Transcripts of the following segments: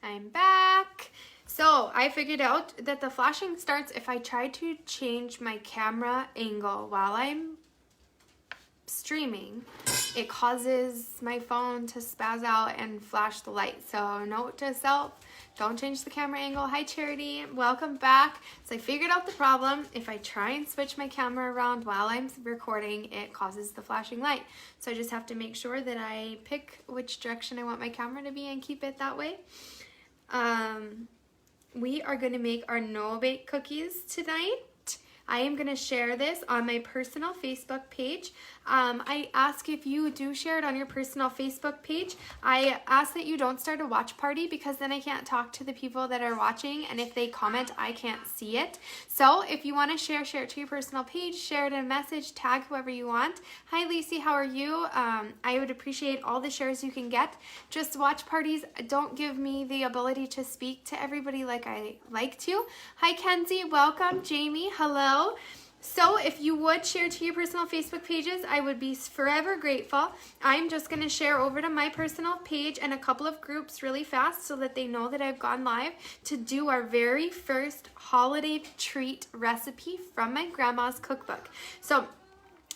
I'm back. So I figured out that the flashing starts if I try to change my camera angle while I'm streaming. It causes my phone to spaz out and flash the light. So note to self, don't change the camera angle. Hi Charity, welcome back. So I figured out the problem. If I try and switch my camera around while I'm recording, it causes the flashing light. So I just have to make sure that I pick which direction I want my camera to be and keep it that way. We are going to make our no-bake cookies tonight. I am going to share this on my personal Facebook page. I ask if you do share it on your personal Facebook page. I ask that you don't start a watch party because then I can't talk to the people that are watching, and if they comment, I can't see it. So if you want to share it to your personal page, share it in a message, tag whoever you want. Hi Lacey, how are you? I would appreciate all the shares you can get. Just watch parties don't give me the ability to speak to everybody like I like to. Hi Kenzie, welcome. Jamie, hello. So if you would share to your personal Facebook pages, I would be forever grateful. I'm just going to share over to my personal page and a couple of groups really fast so that they know that I've gone live to do our very first holiday treat recipe from my grandma's cookbook. So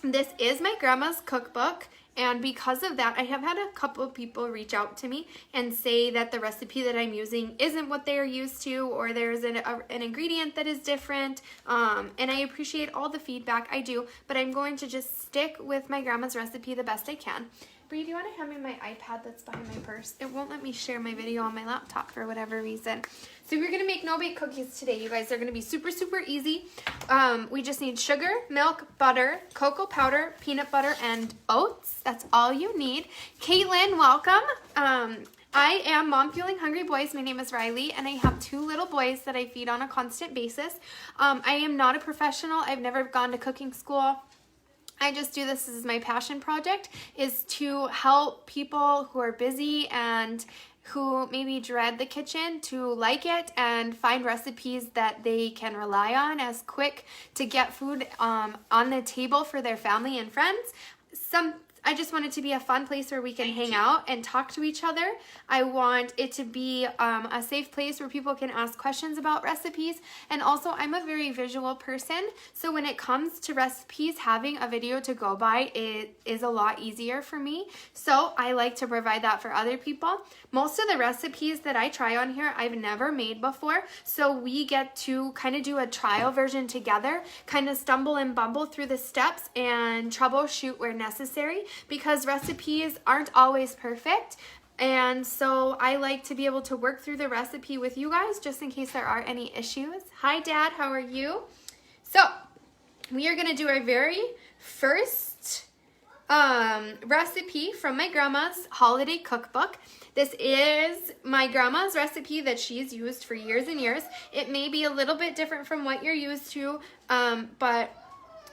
this is my grandma's cookbook. And because of that, I have had a couple of people reach out to me and say that the recipe that I'm using isn't what they're used to, or there's an ingredient that is different. And I appreciate all the feedback, I do, but I'm going to just stick with my grandma's recipe the best I can. Bree, do you want to hand me my iPad that's behind my purse? It won't let me share my video on my laptop for whatever reason. So we're going to make no-bake cookies today, you guys. They're going to be super, super easy. We just need sugar, milk, butter, cocoa powder, peanut butter, and oats. That's all you need. Caitlin, welcome. I am Mom Fueling Hungry Boys. My name is Riley, and I have 2 little boys that I feed on a constant basis. I am not a professional. I've never gone to cooking school. I just do this as my passion project, is to help people who are busy and who maybe dread the kitchen to like it and find recipes that they can rely on as quick to get food on the table for their family and friends. I just want it to be a fun place where we can hang out and talk to each other. I want it to be a safe place where people can ask questions about recipes. And also, I'm a very visual person. So when it comes to recipes, having a video to go by is a lot easier for me. So I like to provide that for other people. Most of the recipes that I try on here, I've never made before. So we get to kind of do a trial version together, kind of stumble and bumble through the steps and troubleshoot where necessary, because recipes aren't always perfect. And so I like to be able to work through the recipe with you guys just in case there are any issues. Hi Dad, how are you? So we are going to do our very first recipe from my grandma's holiday cookbook. This is my grandma's recipe that she's used for years and years. It may be a little bit different from what you're used to, but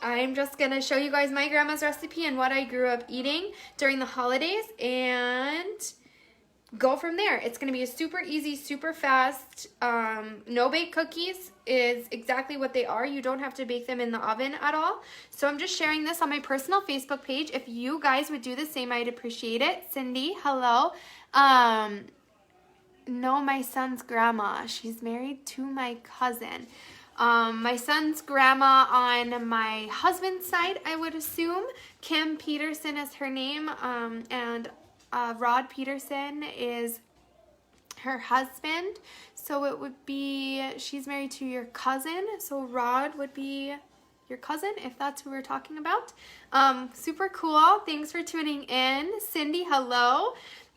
I'm just going to show you guys my grandma's recipe and what I grew up eating during the holidays and go from there. It's going to be a super easy, super fast, no-bake cookies is exactly what they are. You don't have to bake them in the oven at all. So I'm just sharing this on my personal Facebook page. If you guys would do the same, I'd appreciate it. Cindy, hello. No, my son's grandma. She's married to my cousin. My son's grandma on my husband's side, I would assume. Kim Peterson is her name, and Rod Peterson is her husband. So it would be, she's married to your cousin, so Rod would be your cousin, if that's who we're talking about. Super cool. Thanks for tuning in. Cindy, hello.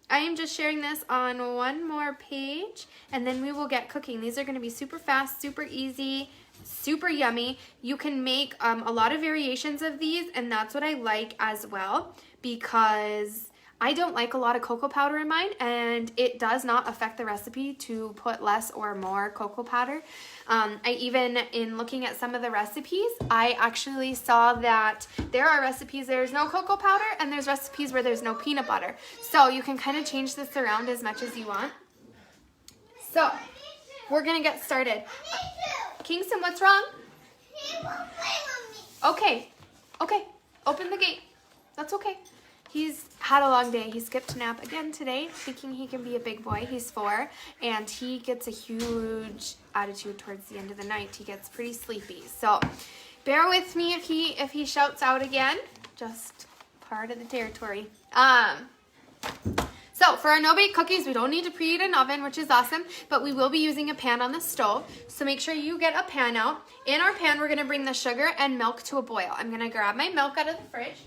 I am just sharing this on one more page, and then we will get cooking. These are going to be super fast, super easy, super yummy. You can make a lot of variations of these, and that's what I like as well, because I don't like a lot of cocoa powder in mine, and it does not affect the recipe to put less or more cocoa powder. I even, in looking at some of the recipes, I actually saw that there are recipes there's no cocoa powder, and there's recipes where there's no peanut butter. So you can kind of change this around as much as you want. So we're going to get started. Kingston, what's wrong? He won't play with me. Okay. Open the gate. That's okay. He's had a long day. He skipped nap again today, thinking he can be a big boy. He's 4, and he gets a huge attitude towards the end of the night. He gets pretty sleepy. So bear with me if he shouts out again. Just part of the territory. So for our no-bake cookies, we don't need to preheat an oven, which is awesome, but we will be using a pan on the stove. So make sure you get a pan out. In our pan, we're gonna bring the sugar and milk to a boil. I'm gonna grab my milk out of the fridge.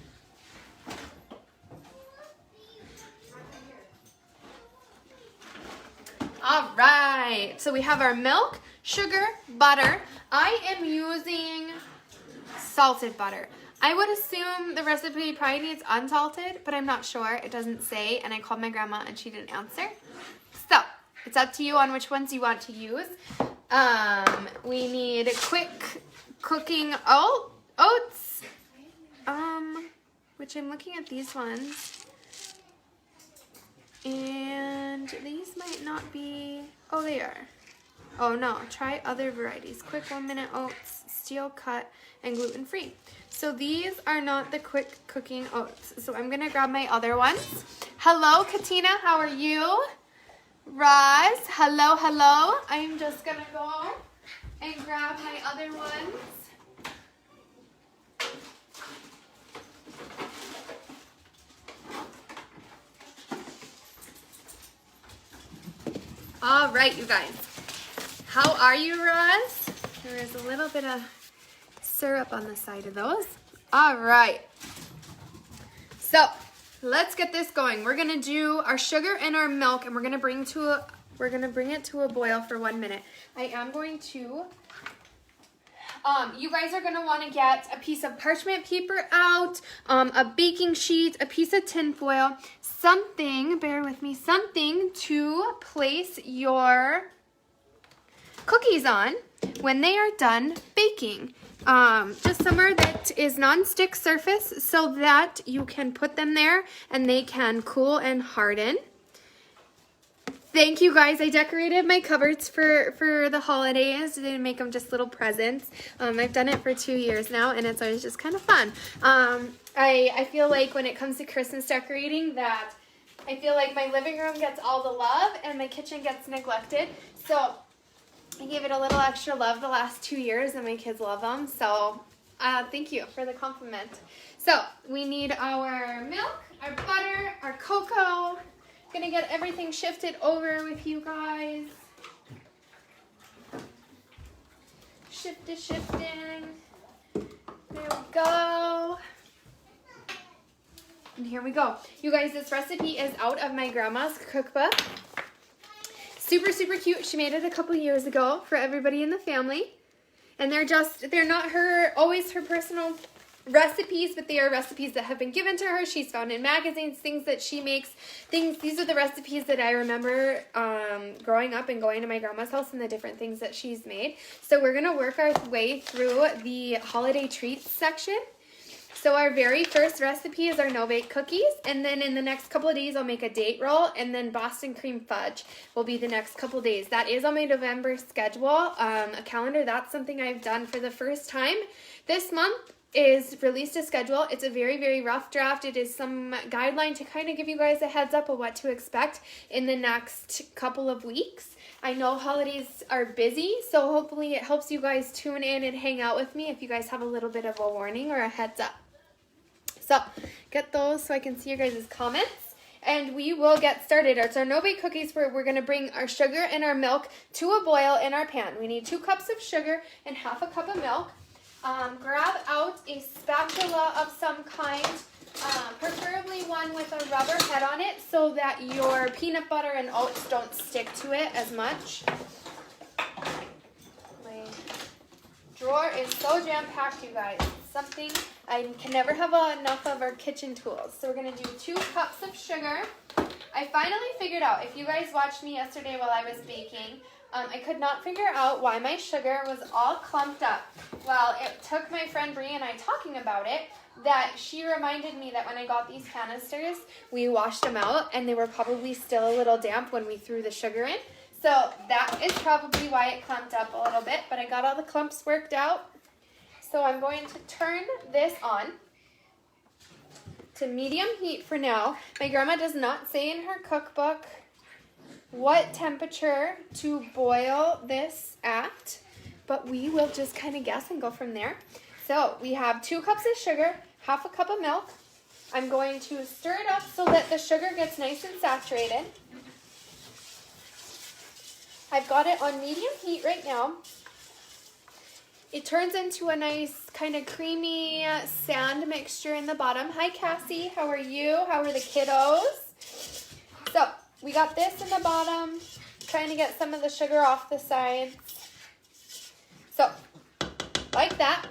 All right, so we have our milk, sugar, butter. I am using salted butter. I would assume the recipe probably needs unsalted, but I'm not sure. It doesn't say, and I called my grandma and she didn't answer. So it's up to you on which ones you want to use. We need quick cooking oats, which I'm looking at these ones. And these might not be, oh, they are. Oh no, try other varieties. Quick 1-minute oats, steel cut, and gluten-free. So these are not the quick cooking oats. So I'm gonna grab my other ones. Hello, Katina, how are you? Roz, hello, hello. I'm just gonna go and grab my other ones. All right, you guys. How are you, Roz? There is a little bit of syrup on the side of those. All right. So let's get this going. We're gonna do our sugar and our milk, and we're gonna bring it to a boil for 1 minute. I am going to. You guys are gonna want to get a piece of parchment paper out, a baking sheet, a piece of tin foil, something. Bear with me. Something to place your cookies on when they are done baking. Just somewhere that is non-stick surface so that you can put them there and they can cool and harden. Thank you guys. I decorated my cupboards for the holidays. I didn't make them just little presents. I've done it for 2 years now and it's always just kind of fun. I feel like when it comes to Christmas decorating that I feel like my living room gets all the love and my kitchen gets neglected. So I gave it a little extra love the last 2 years and my kids love them. So thank you for the compliment. So we need our milk, our butter, our cocoa. Gonna get everything shifted over with you guys. Shifting. There we go. And here we go. You guys, this recipe is out of my grandma's cookbook. Super, super cute. She made it a couple years ago for everybody in the family. And they're not always her personal recipes, but they are recipes that have been given to her. She's found in magazines, things that she makes. These are the recipes that I remember growing up and going to my grandma's house and the different things that she's made. So we're going to work our way through the holiday treats section. So our very first recipe is our no-bake cookies, and then in the next couple of days I'll make a date roll, and then Boston cream fudge will be the next couple days. That is on my November schedule, a calendar. That's something I've done for the first time. This month is released a schedule. It's a very, very rough draft. It is some guideline to kind of give you guys a heads up of what to expect in the next couple of weeks. I know holidays are busy, so hopefully it helps you guys tune in and hang out with me if you guys have a little bit of a warning or a heads up. So get those so I can see your guys' comments. And we will get started. It's our no-bake cookies where we're going to bring our sugar and our milk to a boil in our pan. We need 2 cups of sugar and half a cup of milk. Grab out a spatula of some kind, preferably one with a rubber head on it so that your peanut butter and oats don't stick to it as much. My drawer is so jam-packed, you guys. It's something I can never have enough of our kitchen tools. So we're going to do 2 cups of sugar. I finally figured out, if you guys watched me yesterday while I was baking, I could not figure out why my sugar was all clumped up. Well, it took my friend Bree and I talking about it that she reminded me that when I got these canisters, we washed them out and they were probably still a little damp when we threw the sugar in. So that is probably why it clumped up a little bit, but I got all the clumps worked out. So I'm going to turn this on. to medium heat for now. My grandma does not say in her cookbook what temperature to boil this at, but we will just kind of guess and go from there. So we have 2 cups of sugar, half a cup of milk. I'm going to stir it up so that the sugar gets nice and saturated. I've got it on medium heat right now. It turns into a nice kind of creamy sand mixture in the bottom. Hi Cassie, how are you? How are the kiddos? So we got this in the bottom, trying to get some of the sugar off the sides. So like that.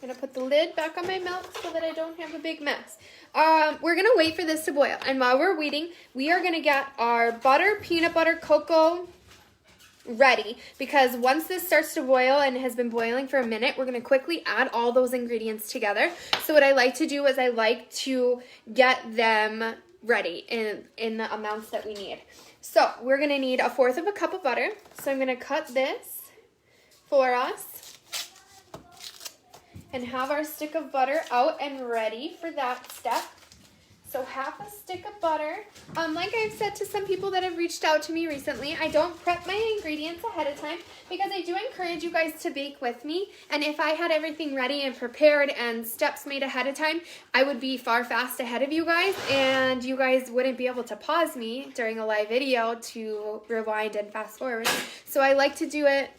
I'm going to put the lid back on my milk so that I don't have a big mess. We're going to wait for this to boil. And while we're waiting, we are going to get our peanut butter cocoa ready. Because once this starts to boil and has been boiling for a minute, we're going to quickly add all those ingredients together. So what I like to do is I like to get them ready in the amounts that we need. So we're going to need 1/4 cup of butter. So I'm going to cut this for us. And have our stick of butter out and ready for that step. So 1/2 stick of butter. Like I've said to some people that have reached out to me recently, I don't prep my ingredients ahead of time because I do encourage you guys to bake with me. And if I had everything ready and prepared and steps made ahead of time, I would be fast ahead of you guys, and you guys wouldn't be able to pause me during a live video to rewind and fast forward. So I like to do it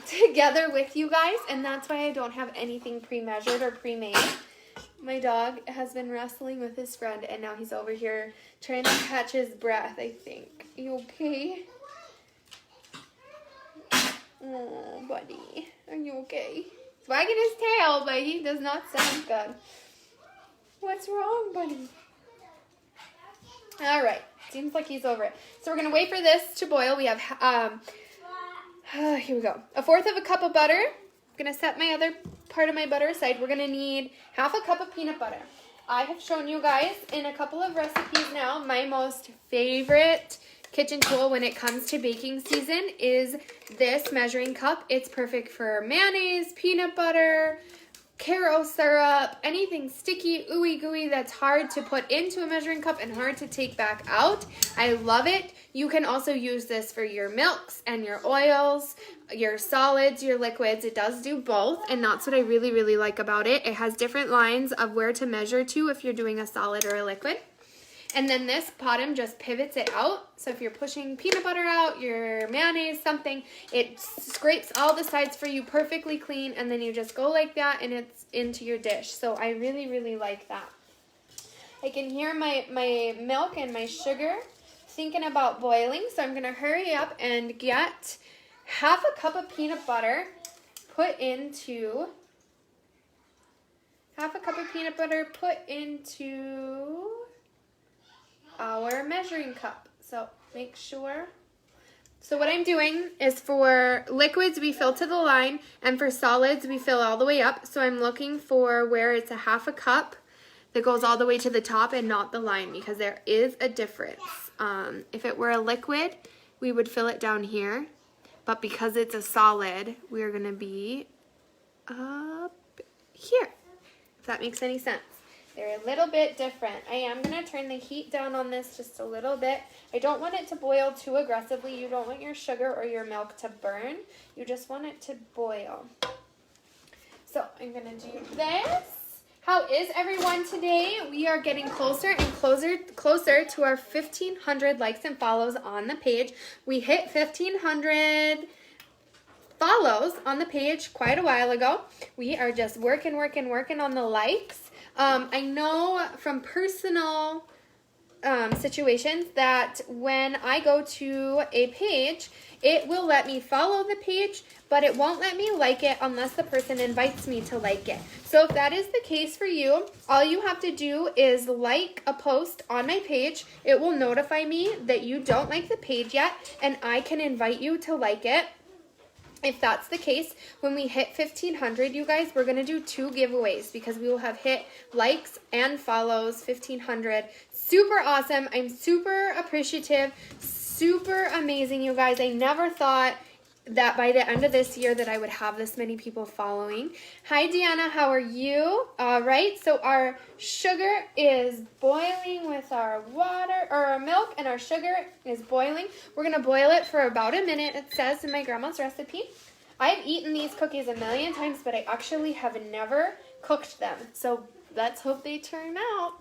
together with you guys, and that's why I don't have anything pre-measured or pre-made. My dog has been wrestling with his friend, and now he's over here trying to catch his breath, I think. You okay? Oh, buddy. Are you okay? He's wagging his tail, but he does not sound good. What's wrong, buddy? All right. Seems like he's over it. So we're going to wait for this to boil. We have here we go. 1/4 cup of butter. I'm going to set my other part of my butter aside. We're going to need 1/2 cup of peanut butter. I have shown you guys in a couple of recipes now, my most favorite kitchen tool when it comes to baking season is this measuring cup. It's perfect for mayonnaise, peanut butter, Caro syrup, anything sticky, ooey gooey that's hard to put into a measuring cup and hard to take back out. I love it. You can also use this for your milks and your oils, your solids, your liquids. It does do both, and that's what I really, really like about it. It has different lines of where to measure to if you're doing a solid or a liquid. And then this bottom just pivots it out. So if you're pushing peanut butter out, your mayonnaise, something, it scrapes all the sides for you perfectly clean. And then you just go like that and it's into your dish. So I really, really like that. I can hear my milk and my sugar thinking about boiling. So I'm going to hurry up and get 1/2 cup of peanut butter put into... 1/2 cup of peanut butter put into... our measuring cup. So make sure. So what I'm doing is for liquids we fill to the line, and for solids we fill all the way up. So I'm looking for where it's 1/2 cup that goes all the way to the top and not the line, because there is a difference. If it were a liquid, we would fill it down here, but because it's a solid, we're gonna be up here, if that makes any sense. They're a little bit different. I am going to turn the heat down on this just a little bit. I don't want it to boil too aggressively. You don't want your sugar or your milk to burn. You just want it to boil. So I'm going to do this. How is everyone today? We are getting closer and closer to our 1,500 likes and follows on the page. We hit 1,500 follows on the page quite a while ago. We are just working on the likes. I know from personal situations that when I go to a page, it will let me follow the page, but it won't let me like it unless the person invites me to like it. So if that is the case for you, all you have to do is like a post on my page. It will notify me that you don't like the page yet, and I can invite you to like it. If that's the case, when we hit 1,500, you guys, we're going to do 2 giveaways because we will have hit likes and follows 1,500. Super awesome. I'm super appreciative. Super amazing, you guys. I never thought that by the end of this year that I would have this many people following. Hi Deanna, how are you? All right, so our sugar is boiling with our water, or our milk, and our sugar is boiling. We're gonna boil it for about a minute, it says in my grandma's recipe. I've eaten these cookies a million times, but I actually have never cooked them. So let's hope they turn out.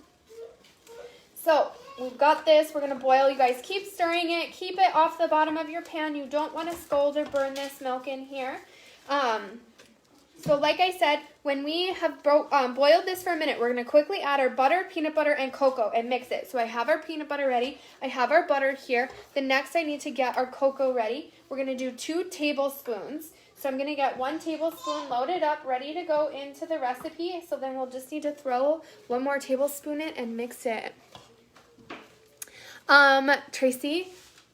So we've got this, we're gonna boil. You guys keep stirring it, keep it off the bottom of your pan. You don't wanna scald or burn this milk in here. So like I said, when we have boiled this for a minute, we're gonna quickly add our butter, peanut butter, and cocoa and mix it. So I have our peanut butter ready, I have our butter here. The next I need to get our cocoa ready. We're gonna do 2 tablespoons. So I'm gonna get 1 tablespoon loaded up, ready to go into the recipe. So then we'll just need to throw 1 more tablespoon in and mix it. Tracy,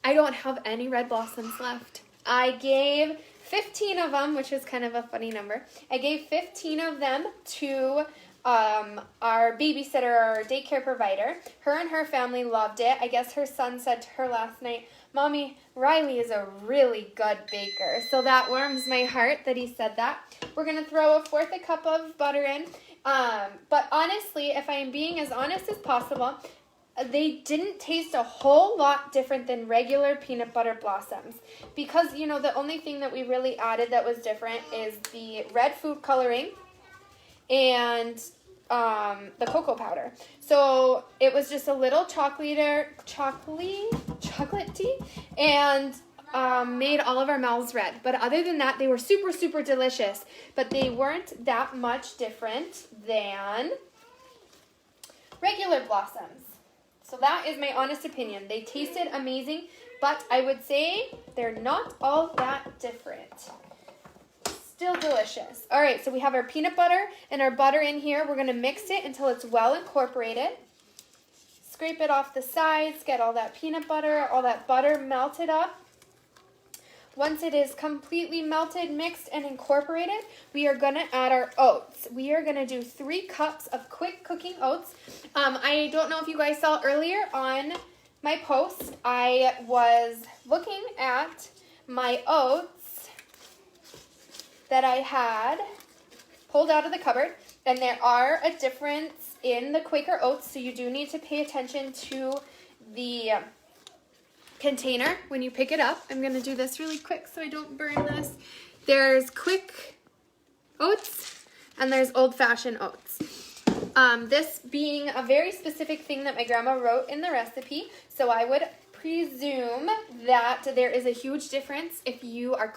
I don't have any red blossoms left. I gave 15 of them, which is kind of a funny number. I gave 15 of them to our babysitter, our daycare provider. Her and her family loved it. I guess her son said to her last night, Mommy, Riley is a really good baker. So that warms my heart that he said that. We're going to throw 1/4 cup of butter in. But honestly, if I am being as honest as possible, they didn't taste a whole lot different than regular peanut butter blossoms. Because, you know, the only thing that we really added that was different is the red food coloring and the cocoa powder. So it was just a little chocolatey and made all of our mouths red. But other than that, they were super, super delicious. But they weren't that much different than regular blossoms. So that is my honest opinion. They tasted amazing, but I would say they're not all that different. Still delicious. All right, so we have our peanut butter and our butter in here. We're gonna mix it until it's well incorporated. Scrape it off the sides, get all that peanut butter, all that butter melted up. Once it is completely melted, mixed, and incorporated, we are gonna add our oats. We are gonna do 3 cups of quick cooking oats. I don't know if you guys saw earlier on my post, I was looking at my oats that I had pulled out of the cupboard, and there are a difference in the Quaker oats, so you do need to pay attention to the container when you pick it up. I'm going to do this really quick so I don't burn this. There's quick oats and there's old-fashioned oats. This being a very specific thing that my grandma wrote in the recipe, so I would presume that there is a huge difference if you are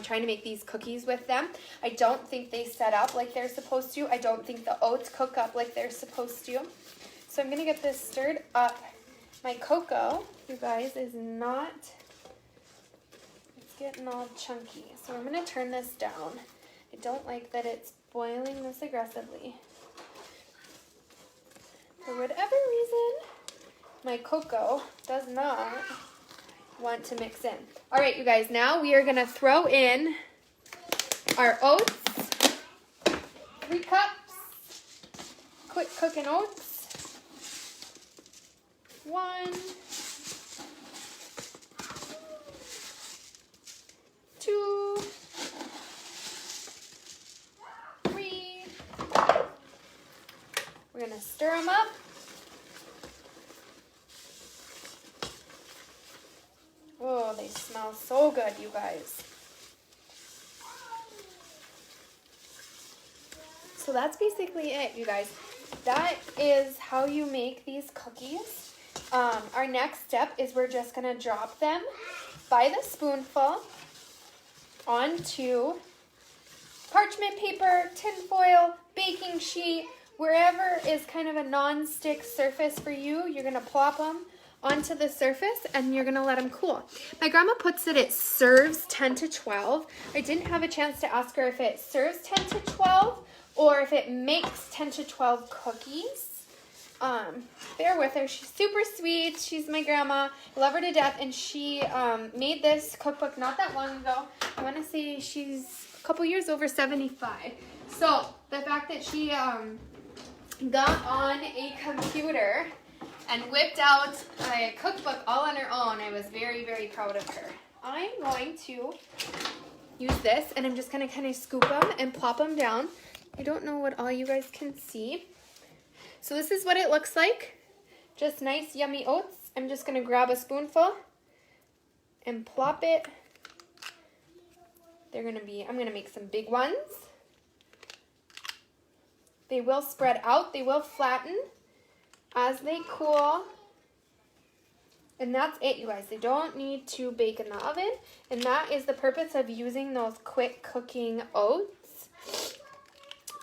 trying to make these cookies with them. I don't think they set up like they're supposed to. I don't think the oats cook up like they're supposed to. So I'm going to get this stirred up. My cocoa, you guys, is not, it's getting all chunky. So I'm going to turn this down. I don't like that it's boiling this aggressively. For whatever reason, my cocoa does not want to mix in. All right, you guys, now we are going to throw in our oats. 3 cups, quick cooking oats. 1, 2, 3. We're going to stir them up. Oh, they smell so good, you guys. So that's basically it, you guys. That is how you make these cookies. Our next step is we're just going to drop them by the spoonful onto parchment paper, tin foil, baking sheet, wherever is kind of a non-stick surface for you. You're going to plop them onto the surface and you're going to let them cool. My grandma puts that it serves 10 to 12. I didn't have a chance to ask her if it serves 10 to 12 or if it makes 10 to 12 cookies. Bear with her. She's super sweet. She's my grandma. I love her to death. And she made this cookbook not that long ago. I want to say she's a couple years over 75. So the fact that she got on a computer and whipped out a cookbook all on her own, I was very, very proud of her. I'm going to use this, and I'm just gonna kind of scoop them and plop them down. I don't know what all you guys can see. So this is what it looks like. Just nice, yummy oats. I'm just gonna grab a spoonful and plop it. I'm gonna make some big ones. They will spread out, they will flatten as they cool. And that's it, you guys. They don't need to bake in the oven. And that is the purpose of using those quick cooking oats,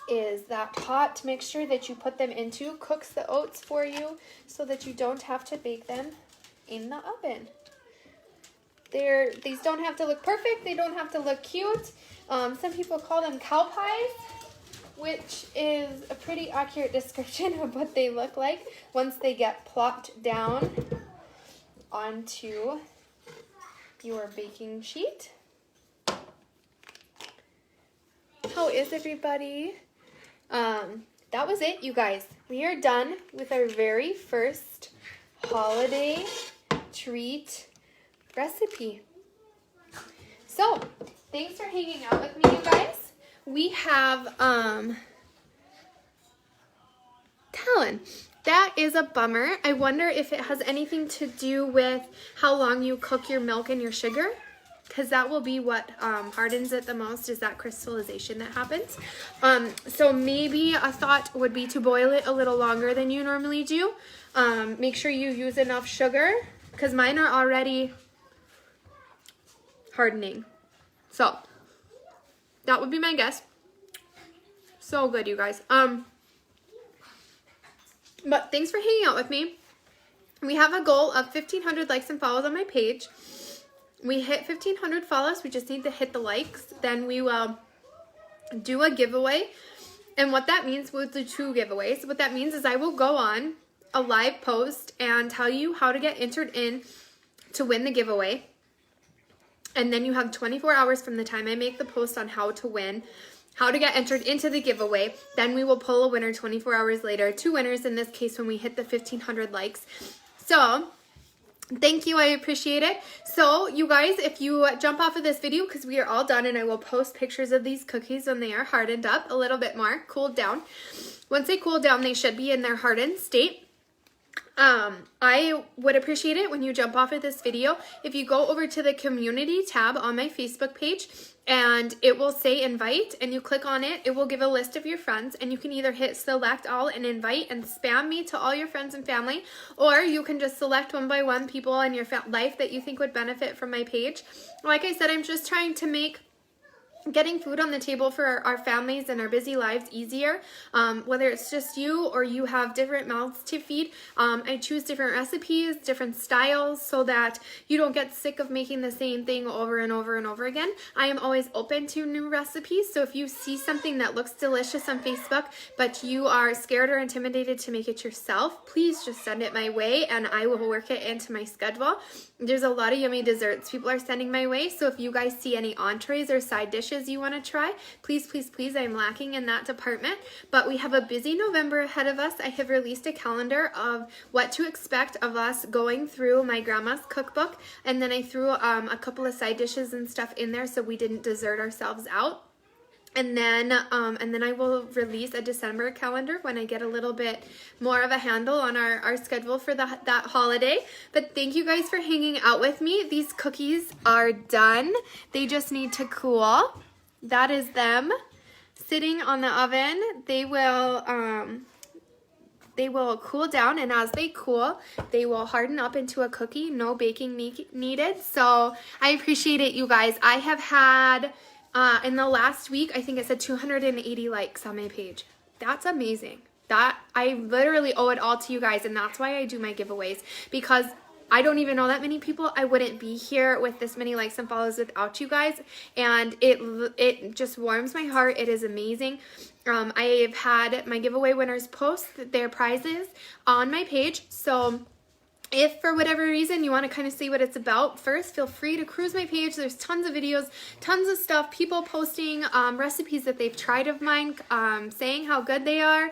is that hot mixture that you put them into cooks the oats for you so that you don't have to bake them in the oven. These don't have to look perfect. They don't have to look cute. Some people call them cow pies, which is a pretty accurate description of what they look like once they get plopped down onto your baking sheet. How is everybody? That was it, you guys. We are done with our very first holiday treat recipe. So, thanks for hanging out with me, you guys. We have, Talon. That is a bummer. I wonder if it has anything to do with how long you cook your milk and your sugar, because that will be what hardens it the most, is that crystallization that happens. So maybe a thought would be to boil it a little longer than you normally do. Make sure you use enough sugar, because mine are already hardening. So that would be my guess. So good, you guys. But thanks for hanging out with me. We have a goal of 1,500 likes and follows on my page. We hit 1,500 follows. We just need to hit the likes. Then we will do a giveaway. And what that means, we'll do 2 giveaways. What that means is I will go on a live post and tell you how to get entered in to win the giveaway. And then you have 24 hours from the time I make the post on how to win, how to get entered into the giveaway. Then we will pull a winner 24 hours later. 2 winners in this case when we hit the 1,500 likes. So thank you, I appreciate it. So you guys, if you jump off of this video, because we are all done, and I will post pictures of these cookies when they are hardened up a little bit more, cooled down. Once they cool down, they should be in their hardened state. I would appreciate it when you jump off of this video if you go over to the community tab on my Facebook page, and it will say invite, and you click on it. It will give a list of your friends, and you can either hit select all and invite and spam me to all your friends and family, or you can just select one by one people in your life that you think would benefit from my page. Like I said, I'm just trying to make getting food on the table for our families and our busy lives easier, whether it's just you or you have different mouths to feed. I choose different recipes, different styles, so that you don't get sick of making the same thing over and over and over again. I am always open to new recipes, so if you see something that looks delicious on Facebook but you are scared or intimidated to make it yourself, please just send it my way and I will work it into my schedule. There's a lot of yummy desserts people are sending my way, so if you guys see any entrees or side dishes you want to try, please, please, please, I'm lacking in that department. But we have a busy November ahead of us. I have released a calendar of what to expect of us going through my grandma's cookbook, and then I threw a couple of side dishes and stuff in there so we didn't desert ourselves out. And then I will release a December calendar when I get a little bit more of a handle on our schedule for that holiday. But thank you guys for hanging out with me. These cookies are done. They just need to cool. That is them sitting on the oven. They will cool down, and as they cool, they will harden up into a cookie. No baking needed. So I appreciate it, you guys. I have had in the last week, I think it said 280 likes on my page. That's amazing. That I literally owe it all to you guys, and that's why I do my giveaways, because I don't even know that many people. I wouldn't be here with this many likes and follows without you guys, and it just warms my heart. It is amazing. I have had my giveaway winners post their prizes on my page, so If for whatever reason you want to kind of see what it's about first, feel free to cruise my page. There's tons of videos, tons of stuff, people posting recipes that they've tried of mine, saying how good they are,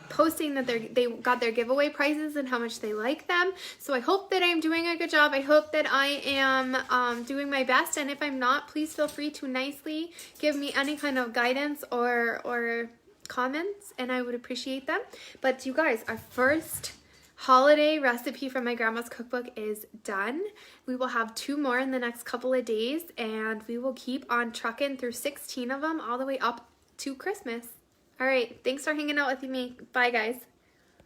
posting that they got their giveaway prizes and how much they like them. So I hope that I'm doing a good job. I hope that I am doing my best, and if I'm not, please feel free to nicely give me any kind of guidance or comments, and I would appreciate them. But you guys, our first holiday recipe from my grandma's cookbook is done. We will have 2 more in the next couple of days, and we will keep on trucking through 16 of them all the way up to Christmas. All right, thanks for hanging out with me. Bye, guys.